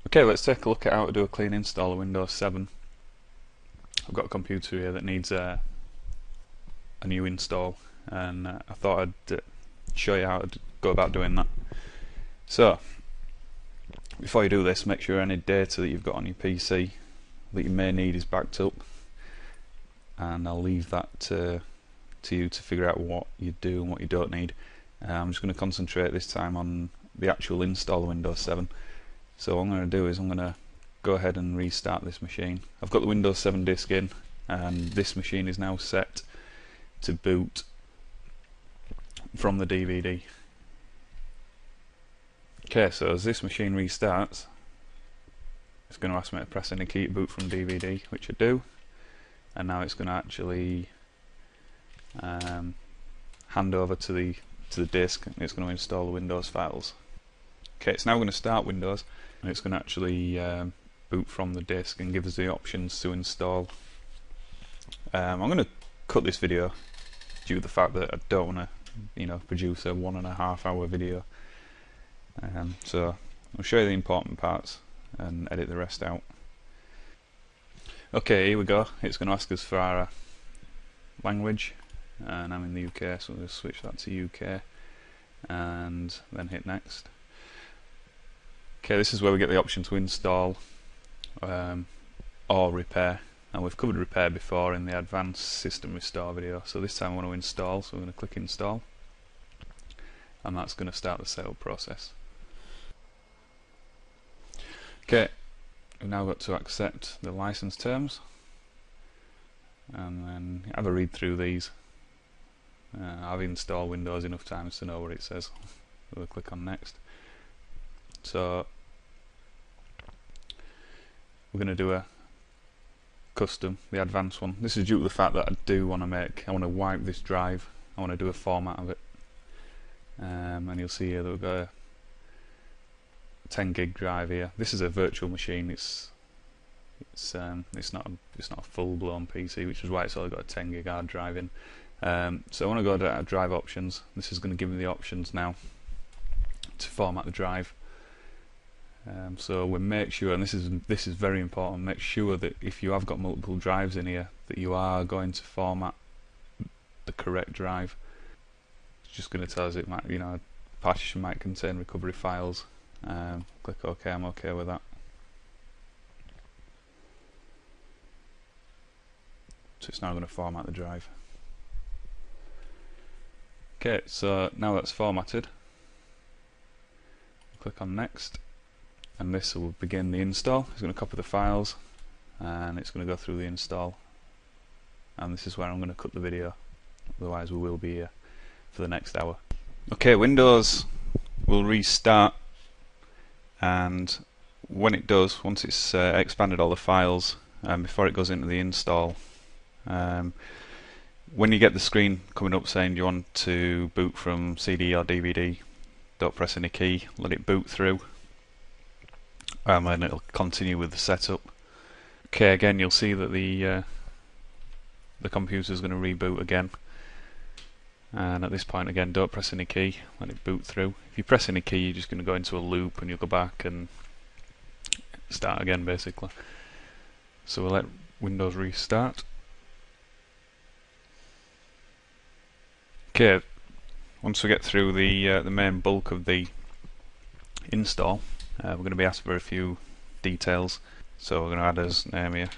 Okay, let's take a look at how to do a clean install of Windows 7. I've got a computer here that needs a new install, and I thought I'd show you how to go about doing that. So, before you do this, make sure any data that you've got on your PC that you may need is backed up, and I'll leave that to you to figure out what you do and what you don't need. I'm just going to concentrate this time on the actual install of Windows 7. So what I'm going to do is I'm going to go ahead and restart this machine. I've got the Windows 7 disk in, and this machine is now set to boot from the DVD. Okay, so as this machine restarts, it's going to ask me to press any key to boot from DVD, which I do, and now it's going to actually hand over to the disk, and it's going to install the Windows files. Okay, it's now going to start Windows, and it's going to actually boot from the disk and give us the options to install. I'm going to cut this video due to the fact that I don't want to, produce a 1.5 hour video. So I'll show you the important parts and edit the rest out. Okay, here we go. It's going to ask us for our language, and I'm in the UK, so we'll just switch that to UK and then hit next. Okay, this is where we get the option to install or repair, and we've covered repair before in the advanced system restore video, so this time I want to install, so I'm going to click install, and that's going to start the setup process. Okay, we've now got to accept the license terms, and then have a read through these. I've installed Windows enough times to know what it says. We'll click on next. So we're going to do a custom, the advanced one. This is due to the fact that I want to wipe this drive. I want to do a format of it, and you'll see here that we've got a 10 gig drive here. This is a virtual machine. It's not a full-blown PC, which is why it's only got a 10 gig hard drive in. So I want to go to drive options. This is going to give me the options now to format the drive. So we make sure, and this is very important, make sure that if you have got multiple drives in here, that you are going to format the correct drive. It's just going to tell us it might, partition might contain recovery files. Click OK. I'm OK with that. So it's now going to format the drive. Okay, so now that's formatted, click on next, and this will begin the install. It's going to copy the files, and it's going to go through the install, and this is where I'm going to cut the video, otherwise we will be here for the next hour. Okay, Windows will restart, and when it does, once it's expanded all the files, before it goes into the install, when you get the screen coming up saying you want to boot from CD or DVD, don't press any key, let it boot through, and then it'll continue with the setup. Okay, again you'll see that the computer is going to reboot again, and at this point again don't press any key, let it boot through. If you press any key, you're just going to go into a loop and you'll go back and start again basically. So we'll let Windows restart. Okay, once we get through the main bulk of the install, we're going to be asked for a few details. So we're going to add as name here.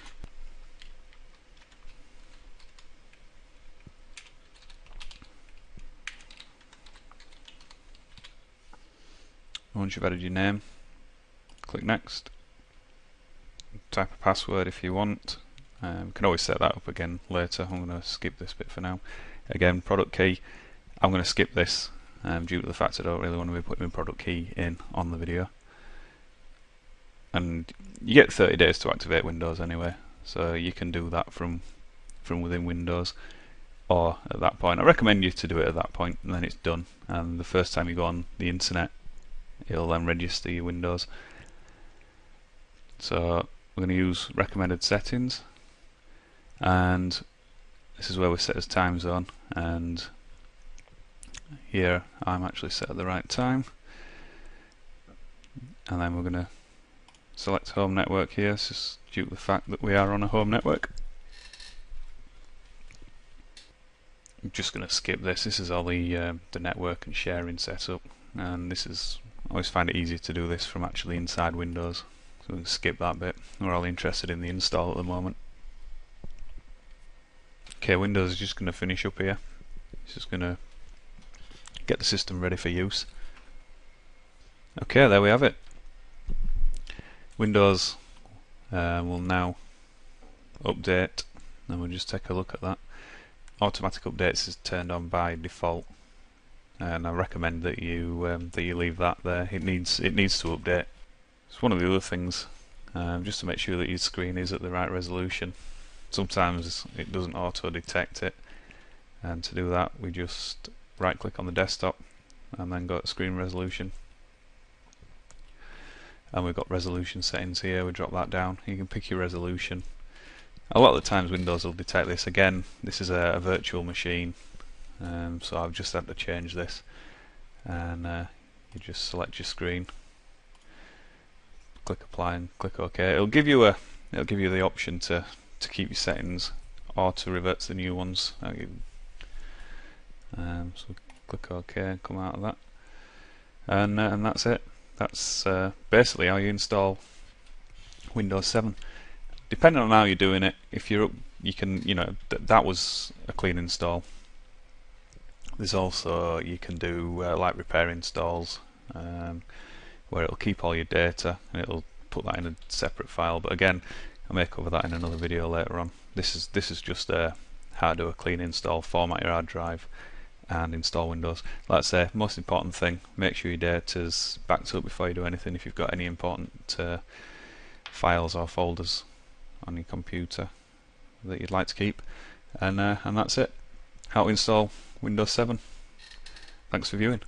Once you've added your name, click next. Type a password if you want. You can always set that up again later. I'm going to skip this bit for now. Again, product key, I'm going to skip this due to the fact I don't really want to be putting my product key in on the video. And you get 30 days to activate Windows anyway, so you can do that from within Windows, or at that point. I recommend you to do it at that point, and then it's done. And the first time you go on the internet, it'll then register your Windows. So we're going to use recommended settings, and this is where we set as time zone, and here I'm actually set at the right time, and then we're going to select home network here, it's just due to the fact that we are on a home network. I'm just going to skip this. This is all the network and sharing setup, and this is, I always find it easier to do this from actually inside Windows, so we can skip that bit. We're all interested in the install at the moment. Okay, Windows is just going to finish up here. It's just going to get the system ready for use. Okay, there we have it. Windows will now update, and we'll just take a look at that. Automatic updates is turned on by default, and I recommend that you leave that there. It needs to update. It's one of the other things, just to make sure that your screen is at the right resolution. Sometimes it doesn't auto detect it, and to do that we just right click on the desktop and then go to screen resolution, and we've got resolution settings here. We drop that down. You can pick your resolution. A lot of the times Windows will detect this. Again, this is a virtual machine, so I've just had to change this, and you just select your screen, click apply and click OK. It'll give you the option to keep your settings or to revert to the new ones. So click OK and come out of that, and that's it. That's basically how you install Windows 7. Depending on how you're doing it, if you're up, you can, that was a clean install. There's also, you can do like repair installs, where it'll keep all your data and it'll put that in a separate file. But again, I may cover that in another video later on. This is just how to do a clean install, format your hard drive, and install Windows. Like I say, most important thing, make sure your data's backed up before you do anything. If you've got any important files or folders on your computer that you'd like to keep, and that's it. How to install Windows 7. Thanks for viewing.